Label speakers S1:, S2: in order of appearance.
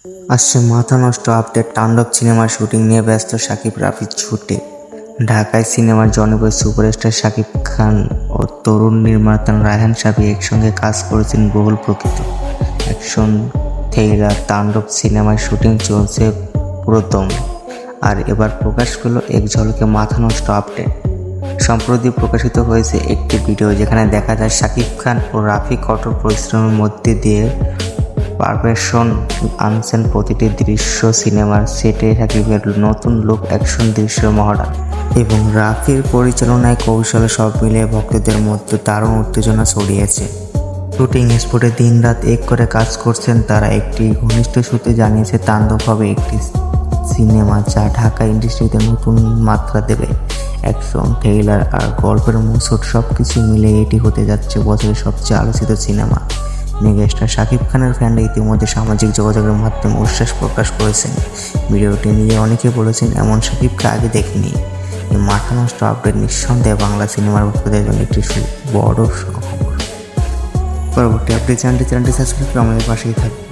S1: আসছে মাথা নষ্ট আপডেট। তাণ্ডব সিনেমার শুটিং নিয়ে ব্যস্ত শাকিব রাফির ছুটে ঢাকায়। সিনেমার জনপ্রিয় সুপারস্টার শাকিব খান ও তরুণ নির্মাতা রায়হান সাবি একসঙ্গে কাজ করেছেন বহুল প্রকৃত অ্যাকশন থ্রিলার তাণ্ডব সিনেমার শুটিং চলছে পুরোদম। আর এবার প্রকাশ পেল এক ঝলকে মাথা নষ্ট আপডেট। সম্প্রতি প্রকাশিত হয়েছে একটি ভিডিও যেখানে দেখা যায় শাকিব খান ও রাফি কঠোর পরিশ্রমের মধ্যে দিয়ে পারফেকশন আনছেন প্রতিটি দৃশ্য। সিনেমার সেটে শাকিবের নতুন লুক, অ্যাকশন দৃশ্য, মহড়া এবং রাফির পরিচালনায় কৌশলে সব মিলিয়ে ভক্তদের মধ্যে দারুণ উত্তেজনা ছড়িয়েছে। শুটিং স্পটে দিনরাত এক করে কাজ করছেন তারা। একটি ঘনিষ্ঠ সূত্রে জানিয়েছে তাণ্ডব হবে একটি সিনেমা যা ঢাকা ইন্ডাস্ট্রিতে নতুন মাত্রা দেবে। অ্যাকশন, থ্রিলার আর গল্পের মূসট সব কিছু মিলে এটি হতে যাচ্ছে বছরের সবচেয়ে আলোচিত সিনেমা। মেগাস্টার শাকিব খানের ফ্যানরা ইতিমধ্যে সামাজিক যোগাযোগের মাধ্যমে উচ্ছ্বাস প্রকাশ করেছেন। ভিডিওটি নিয়ে অনেকে বলেছেন এমন শাকিবকে আগে দেখিনি। এই মাথা নষ্ট আপডেট নিঃসন্দেহে বাংলা সিনেমার ভক্তদের জন্য একটি বড় সুখবর। পরবর্তী আপডেট চ্যানেলটি সাবস্ক্রাইব করে আমাদের পাশেই থাকবে।